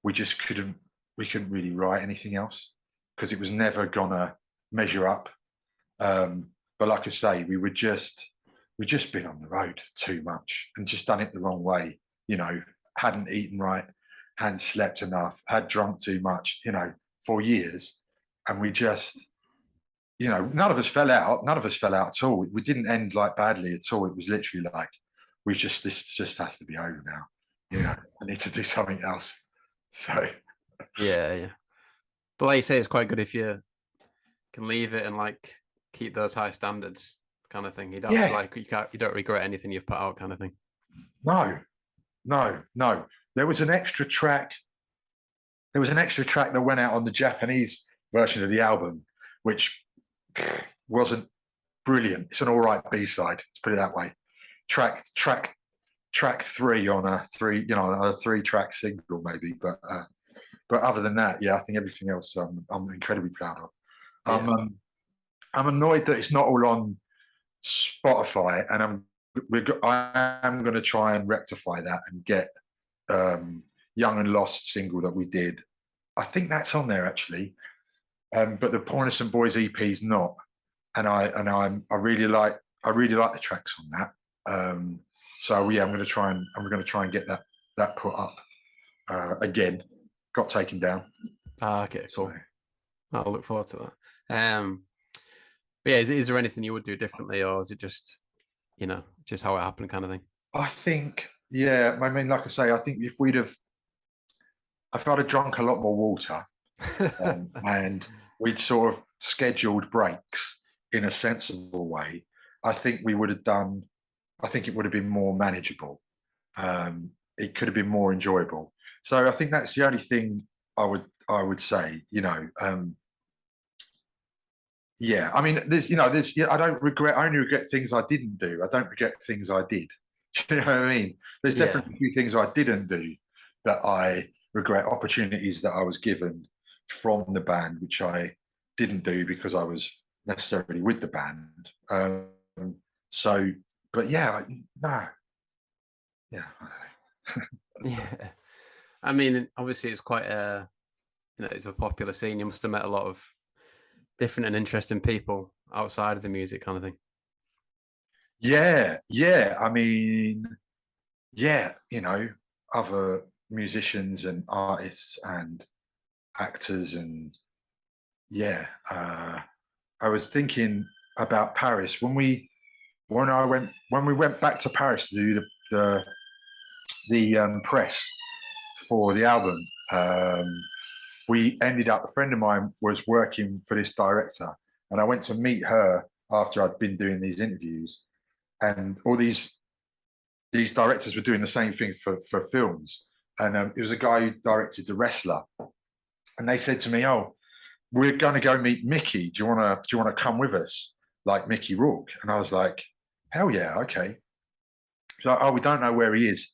we couldn't really write anything else because it was never gonna measure up. But like I say, we'd just been on the road too much and just done it the wrong way. Hadn't eaten right, hadn't slept enough, had drunk too much, for years. And we just, none of us fell out. None of us fell out at all. We didn't end badly at all. It was literally like, this just has to be over now. I need to do something else. So Yeah. But like you say, it's quite good if you can leave it and keep those high standards, kind of thing. You don't have to, you don't regret anything you've put out, kind of thing. No. There was an extra track. That went out on the Japanese version of the album, which wasn't brilliant. It's an all right B-side, let's put it that way. Track 3 on a 3-track single, maybe. But other than that, yeah, I think everything else I'm incredibly proud of. Yeah. I'm annoyed that it's not all on Spotify, and I am going to try and rectify that and get Young and Lost single that we did. I think that's on there actually, but the Poynton Boys EP is not. And I really like the tracks on that. So yeah, I'm going to try and get that put up again. Got taken down. Okay, cool. So, I'll look forward to that. But yeah, is there anything you would do differently, or is it just just how it happened, kind of thing? I think, yeah. I mean, like I say, I think if I'd have drunk a lot more water, and we'd sort of scheduled breaks in a sensible way, I think we would have done. I think it would have been more manageable. It could have been more enjoyable. So I think that's the only thing I would say. Yeah, I mean, I don't regret. I only regret things I didn't do. I don't regret things I did. Do you know what I mean? There's definitely a few things I didn't do that I regret, opportunities that I was given from the band, which I didn't do because I was necessarily with the band. But yeah, no. Yeah. Yeah. I mean, obviously it's quite it's a popular scene. You must have met a lot of different and interesting people outside of the music, kind of thing. Yeah. I mean, yeah, other musicians and artists and actors, and yeah. I was thinking about Paris when we went back to Paris to do the press for the album. We ended up, a friend of mine was working for this director, and I went to meet her after I'd been doing these interviews, and all these directors were doing the same thing for films. And it was a guy who directed The Wrestler, and they said to me, "Oh, we're going to go meet Mickey. Do you want to come with us?" like Mickey Rourke. And I was like, hell yeah, okay. So, oh, we don't know where he is.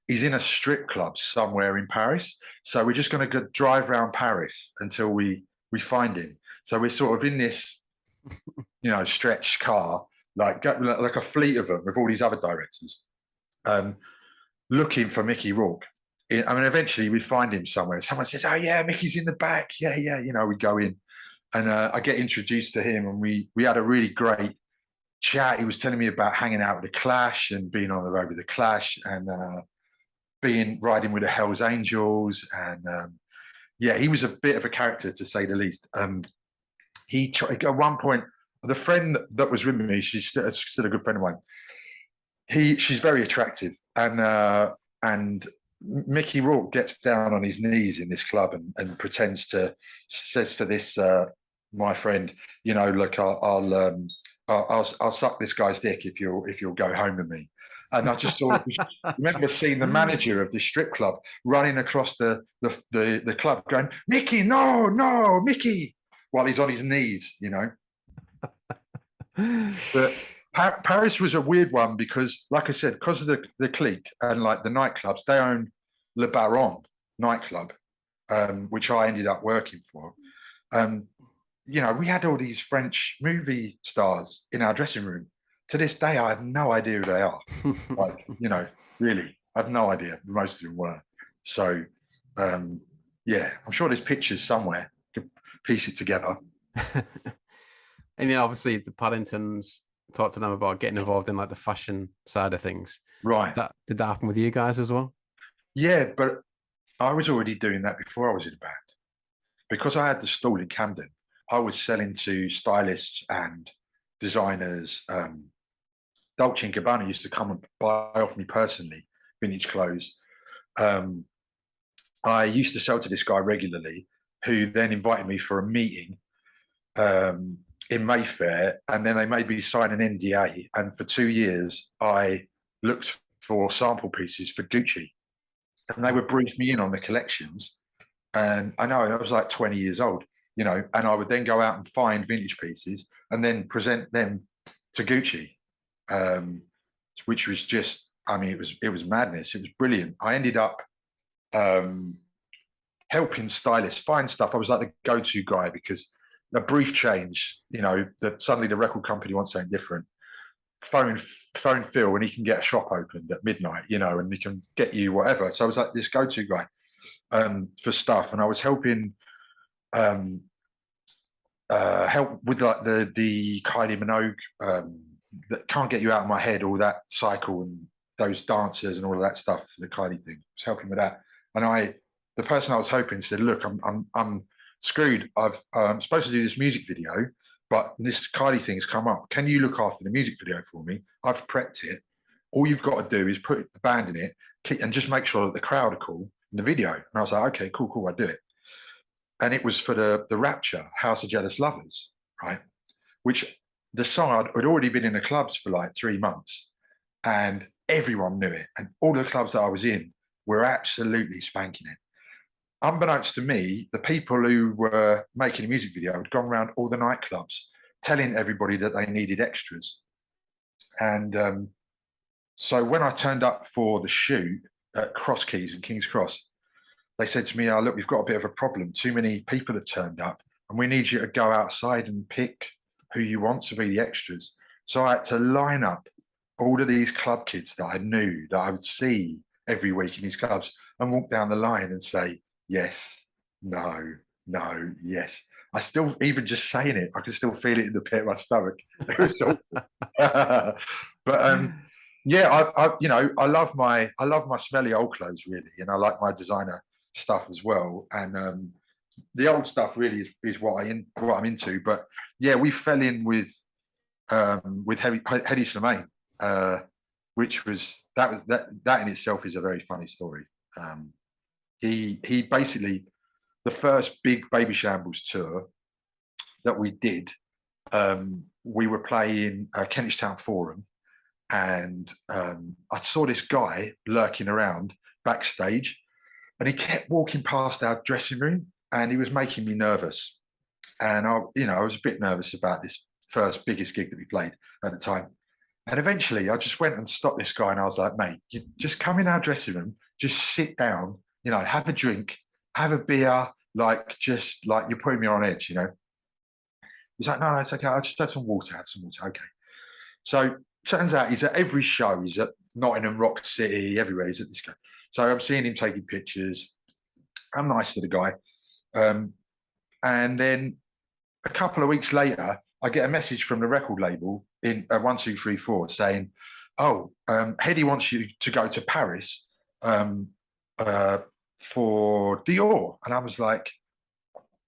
He's in a strip club somewhere in Paris. So we're just going to go drive around Paris until we find him. So we're sort of in this, stretched car, like a fleet of them with all these other directors, looking for Mickey Rourke. Eventually we find him somewhere. Someone says, "Oh yeah, Mickey's in the back." Yeah, yeah. We go in, and I get introduced to him, and we had a really great chat. He was telling me about hanging out with the Clash and being on the road with the Clash, and riding with the Hells Angels, and he was a bit of a character, to say the least. At one point, the friend that was with me, she's still a good friend of mine. She's very attractive, and Mickey Rourke gets down on his knees in this club and says to this my friend, look, I'll suck this guy's dick if you'll go home with me. And I just remember seeing the manager of the strip club running across the club, going, "Mickey, no, Mickey," while he's on his knees, But Paris was a weird one because, like I said, because of the clique and like the nightclubs, they own Le Baron nightclub, which I ended up working for. We had all these French movie stars in our dressing room. To this day, I have no idea who they are. Really, I have no idea. Most of them were. So, I'm sure there's pictures somewhere. Could piece it together. And obviously the Paddingtons, talked to them about getting involved in like the fashion side of things. Right. Did that happen with you guys as well? Yeah, but I was already doing that before I was in a band. Because I had the stall in Camden, I was selling to stylists and designers. Dolce & Gabbana used to come and buy off me personally vintage clothes. I used to sell to this guy regularly, who then invited me for a meeting in Mayfair, and then they made me sign an NDA. And for 2 years, I looked for sample pieces for Gucci, and they would brief me in on the collections. And I know I was like 20 years old, and I would then go out and find vintage pieces and then present them to Gucci, which was just, it was madness. It was brilliant. I ended up helping stylists find stuff. I was like the go-to guy because a brief change, that suddenly the record company wants something different. Phone Phil, and he can get a shop opened at midnight, and he can get you whatever. So I was like this go-to guy for stuff, and I was helping help with like the Kylie Minogue that Can't Get You Out of My Head, all that cycle and those dancers and all of that stuff, the Kylie thing. I was helping with that, and the person I was hoping said, "Look, I'm screwed. I'm supposed to do this music video, but this Kylie thing has come up. Can you look after the music video for me? I've prepped it. All you've got to do is put the band in it and just make sure that the crowd are cool in the video." And I was like, "Okay, cool, I do it." And it was for the Rapture, House of Jealous Lovers, right? Which the song had already been in the clubs for like 3 months, and everyone knew it. And all the clubs that I was in were absolutely spanking it. Unbeknownst to me, the people who were making the music video had gone around all the nightclubs telling everybody that they needed extras. And so when I turned up for the shoot at Cross Keys and King's Cross, they said to me, "Oh, look, we've got a bit of a problem. Too many people have turned up, and we need you to go outside and pick who you want to be the extras." So I had to line up all of these club kids that I knew that I would see every week in these clubs and walk down the line and say, yes, no, yes. I still, even just saying it, I can still feel it in the pit of my stomach. It was awful. But I love my smelly old clothes really, and I like my designer stuff as well. And the old stuff really is what I'm into. But yeah, we fell in with Hedy Slimane, which was that in itself is a very funny story. He basically, the first big Baby Shambles tour that we did, we were playing Kentish Town Forum, and I saw this guy lurking around backstage, and he kept walking past our dressing room, and he was making me nervous. And I was a bit nervous about this first biggest gig that we played at the time. And eventually I just went and stopped this guy and I was like, mate, you just come in our dressing room, just sit down, have a drink, have a beer, just like you're putting me on edge, He's like, no, it's okay. I'll just have some water. Okay. So turns out he's at every show. He's at Nottingham, Rock City, everywhere. He's at this guy. So I'm seeing him taking pictures. I'm nice to the guy. And then a couple of weeks later, I get a message from the record label in 1234 saying, oh, Headie wants you to go to Paris for Dior. And I was like,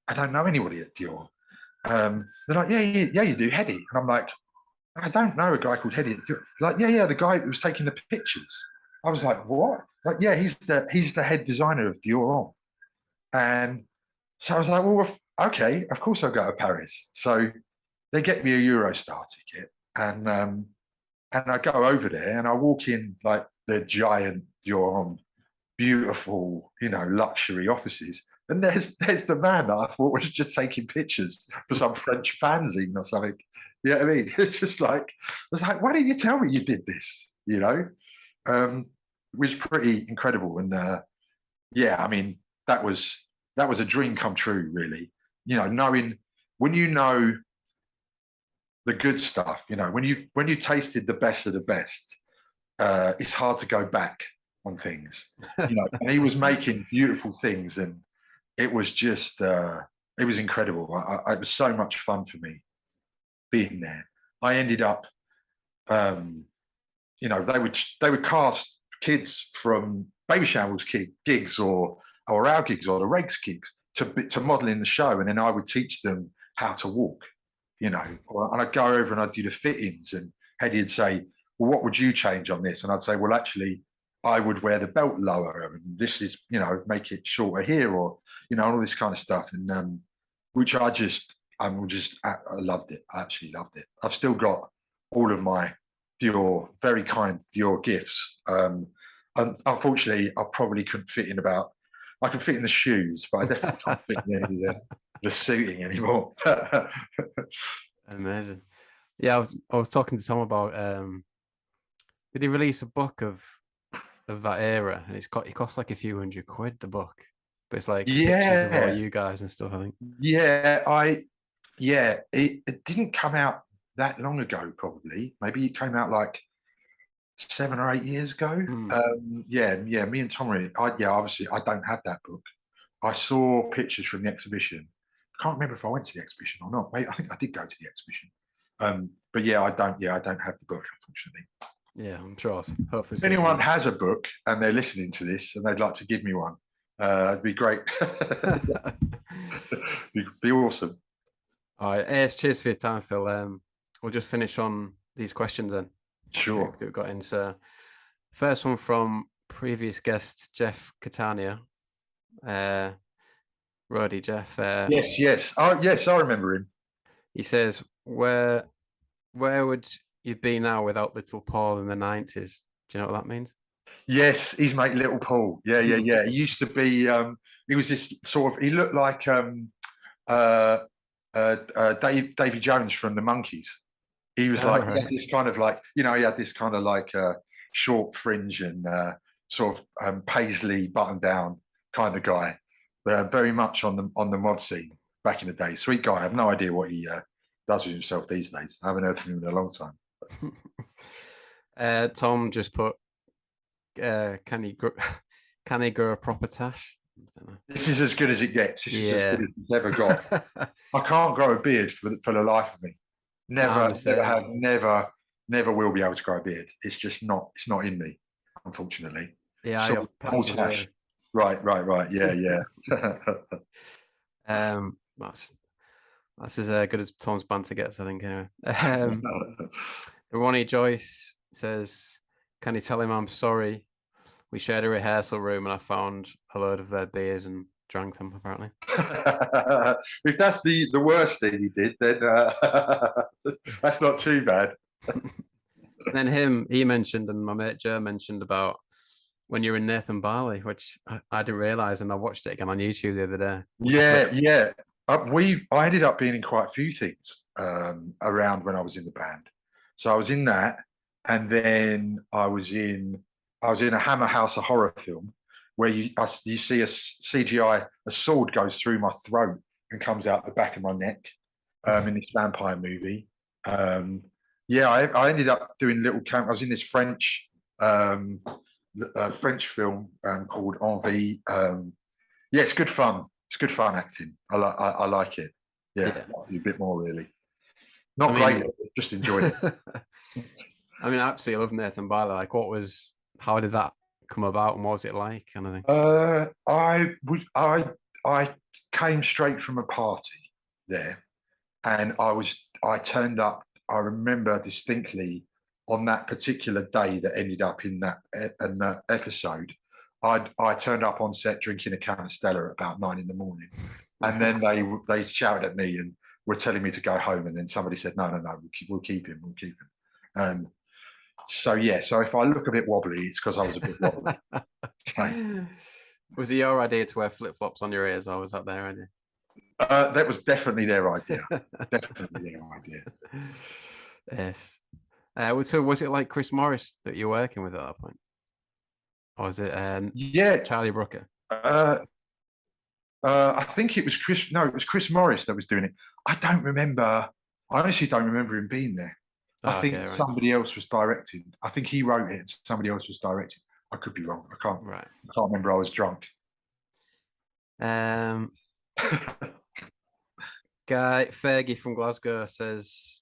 I don't know anybody at Dior. They're like, yeah, you do, Headie. And I'm like, I don't know a guy called Headie at Dior. Like, yeah, the guy who was taking the pictures. I was like, what? Like, yeah, he's the head designer of Dior. And so I was like, well, okay, of course I'll go to Paris. So they get me a Eurostar ticket, and I go over there and I walk in like the giant Dior, beautiful, luxury offices. And there's the man that I thought was just taking pictures for some French fanzine or something. You know what I mean? It's just like, I was like, why didn't you tell me you did this? It was pretty incredible. And yeah, I mean, that was a dream come true, really. Knowing when you know the good stuff, when you tasted the best of the best, it's hard to go back on things. And he was making beautiful things, and it was just it was incredible. It was so much fun for me being there. I ended up, they would cast kids from Baby Shambles gigs or our gigs or the Regs gigs to model in the show, and then I would teach them how to walk. And I'd go over and I'd do the fittings, and Headie would say, well, what would you change on this? And I'd say, well, actually, I would wear the belt lower, and this is, make it shorter here, or, all this kind of stuff. And which I loved it. I actually loved it. I've still got all of my very kind Dior gifts. And unfortunately, I probably couldn't fit in I can fit in the shoes, but I definitely can't fit in any of the suiting anymore. Amazing. Yeah, I was talking to Tom about did he release a book of that era, and it costs like a few £100 the book, but it's like pictures of all you guys and stuff, I think. It didn't come out that long ago, probably. Maybe it came out like 7 or 8 years ago. Me and Tom obviously I don't have that book. I saw pictures from the exhibition. I can't remember if I went to the exhibition or not. Maybe, I think I did go to the exhibition. But I don't have the book, unfortunately. Yeah, I'm sure. Hopefully, if anyone has a book and they're listening to this and they'd like to give me one, it'd be great. be awesome. All right, cheers for your time, Phil. We'll just finish on these questions then. Sure. That we've got in. So, first one from previous guest Jeff Catania. Roddy Jeff. Yes. Oh, yes, I remember him. He says, "Where would you be now without Little Paul in the 90s?" Do you know what that means? Yes, he's mate Little Paul. Yeah. He used to be. He was this sort of. He looked like Davy Jones from the Monkees. He was like he had this kind of like he had this kind of like short fringe and sort of paisley button down kind of guy. Very much on the mod scene back in the day. Sweet guy. I have no idea what he does with himself these days. I haven't heard from him in a long time. Tom just put, can he grow a proper tash? This is as good as it gets. This is as good as it's ever got. I can't grow a beard for the life of me. Never will be able to grow a beard. It's just not. It's not in me, unfortunately. Yeah, so, Right. Yeah. That's as good as Tom's banter gets, I think. Anyway, Ronnie Joyce says, "Can you tell him I'm sorry? We shared a rehearsal room and I found a load of their beers and drank them, apparently." If that's the worst thing he did, then that's not too bad. And then he mentioned, and my mate Joe mentioned about when you're in Nathan Barley, which I didn't realise, and I watched it again on YouTube the other day. Yeah. I ended up being in quite a few things around when I was in the band. So I was in that, and then I was in a Hammer House, a horror film, where you see a CGI, a sword goes through my throat and comes out the back of my neck in this vampire movie. Yeah, I ended up doing little camp. I was in this French French film called Envie. Yeah, it's good fun. It's good fun acting. I like it. Yeah, a bit more really. Not great, just enjoyed it. I mean, I absolutely love Nathan Barley. Like, how did that come about, and what was it like, kind of thing? I came straight from a party there, and I turned up. I remember distinctly on that particular day that ended up in that episode. I turned up on set drinking a can of Stella at about 9 a.m, and then they shouted at me and were telling me to go home. And then somebody said, "No, we'll keep him. So yeah, so if I look a bit wobbly, it's because I was a bit wobbly. Was it your idea to wear flip flops on your ears, or was that their idea? That was definitely their idea. Definitely their idea. Yes. So was it like Chris Morris that you're working with at that point? Or was it Charlie Brooker? I think it was Chris. No, it was Chris Morris that was doing it. I don't remember. I honestly don't remember him being there. I think somebody else was directing. I think he wrote it and somebody else was directing. I could be wrong. I can't remember. I was drunk. Guy Fergie from Glasgow says,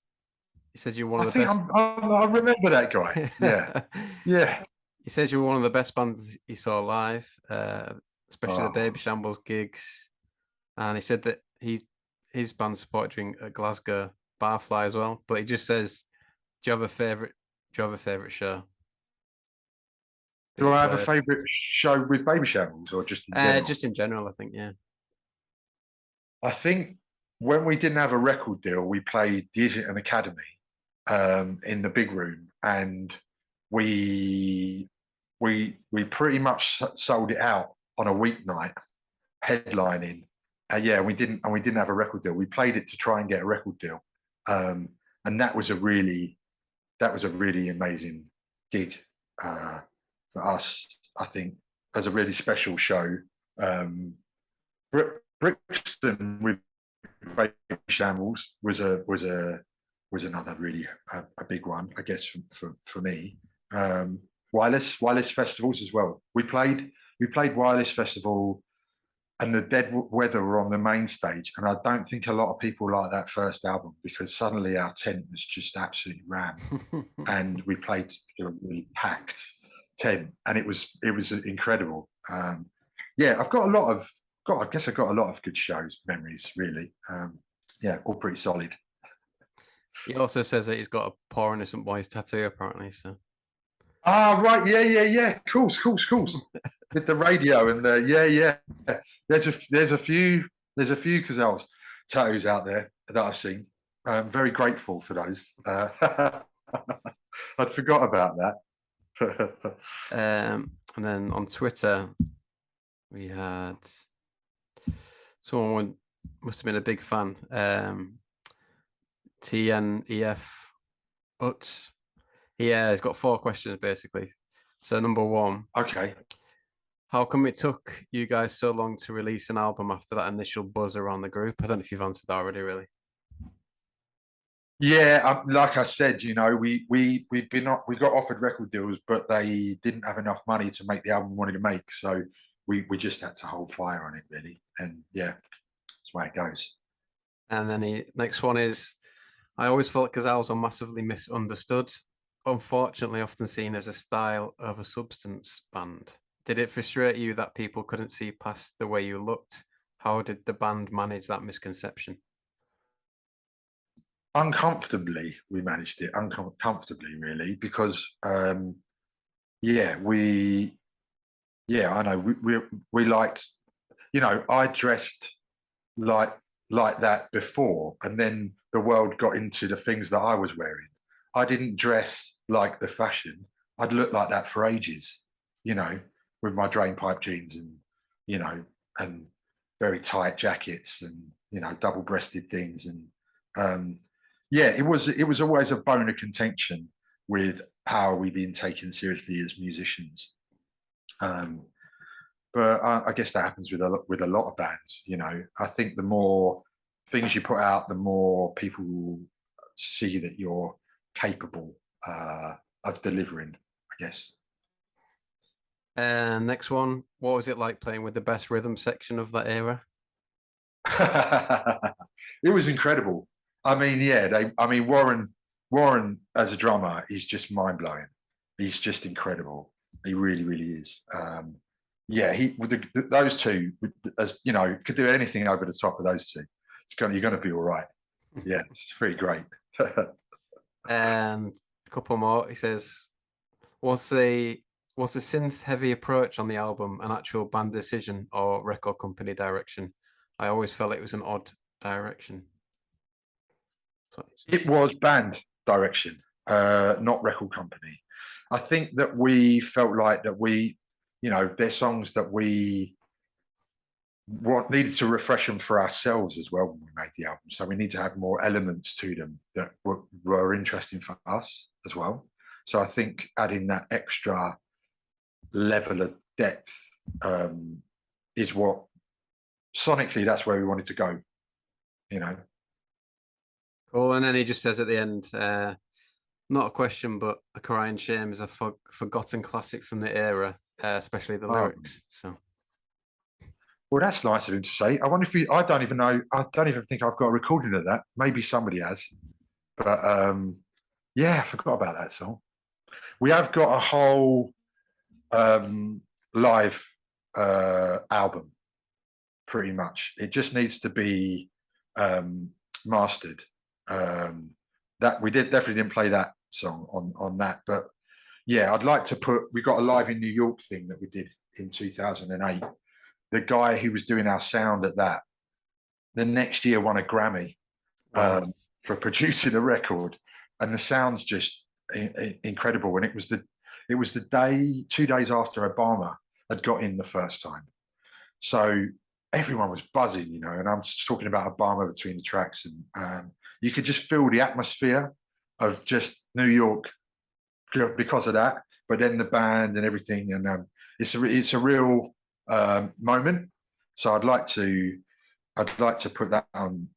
he says you're one of the best. I remember that guy. Yeah. Yeah. He says you were one of the best bands he saw live, especially the Baby Shambles gigs. And he said that his band supported you at Glasgow Barfly as well. But he just says, do you have a favorite show? Do I have a favorite show with Baby Shambles, or just in general? Just in general, I think, yeah. I think when we didn't have a record deal, we played the Islington Academy in the big room, and we pretty much sold it out on a weeknight, headlining. We didn't have a record deal. We played it to try and get a record deal, and that was a really amazing gig for us. I think as a really special show. Brixton with Baby Shambles was another really a big one, I guess, for me. Wireless festivals as well. We played Wireless Festival, and the Dead Weather were on the main stage, and I don't think a lot of people like that first album, because suddenly our tent was just absolutely rammed, and we played a really packed tent, and it was incredible. I've got a lot of good shows memories, really. All pretty solid. He also says that he's got a Poor Innocent Boys tattoo, apparently. So. Right, yeah. Course. With the radio and There's a few Cazales tattoos out there that I've seen. I'm very grateful for those. I'd forgot about that. And then on Twitter, we had someone must have been a big fan. TNEF Utz. He's got 4 questions basically. So number 1. Okay. How come it took you guys so long to release an album after that initial buzz around the group? I don't know if you've answered that already, really. Yeah, like I said, we got offered record deals, but they didn't have enough money to make the album we wanted to make. So we just had to hold fire on it, really. And yeah, that's the way it goes. And then the next one is, I always felt Cazales are massively misunderstood. Unfortunately, often seen as a style over substance band. Did it frustrate you that people couldn't see past the way you looked? How did the band manage that misconception? Uncomfortably, we managed it uncomfortably, really, because I know we liked, I dressed like that before, and then the world got into the things that I was wearing. I didn't dress like the fashion. I'd looked like that for ages, with my drain pipe jeans and, and very tight jackets and, you know, double-breasted things, and yeah, it was always a bone of contention with how are we being taken seriously as musicians. But I guess that happens with a lot of bands. You know, I think the more things you put out, the more people will see that you're capable of delivering, I guess. Next one, what was it like playing with the best rhythm section of that era? It was incredible. I mean, yeah, I mean, Warren as a drummer is just mind blowing. He's just incredible. He really, really is. Yeah, he with those two, as you know, could do anything over the top of those two. You're going to be all right. Yeah, it's pretty great. And a couple more. He says, was the synth heavy approach on the album an actual band decision or record company direction? I always felt it was an odd direction. It was band direction, not record company. I think that we felt like that you know, there's songs that we needed to refresh them for ourselves as well when we made the album. So we need to have more elements to them that were interesting for us as well. So I think adding that extra level of depth is what sonically, that's where we wanted to go, you know. Cool. And then he just says at the end, not a question, but A Crying Shame is a forgotten classic from the era, especially the lyrics. So, well, that's nice of him to say. I wonder if I don't even know. I don't even think I've got a recording of that. Maybe somebody has, but yeah, I forgot about that song. We have got a whole live album, pretty much. It just needs to be mastered. That we definitely didn't play that song on that, but yeah, I'd like to put. We got a Live in New York thing that we did in 2008. The guy who was doing our sound at that, the next year won a Grammy for producing a record, and the sound's just incredible. And it was the day, 2 days after Obama had got in the first time, so everyone was buzzing, you know. And I'm just talking about Obama between the tracks, and you could just feel the atmosphere of just New York because of that. But then the band and everything, and it's a real moment. So I'd like to put that on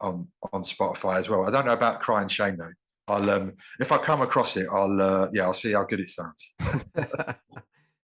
Spotify as well. I don't know about Crying Shame though. I'll if I come across it, I'll see how good it sounds.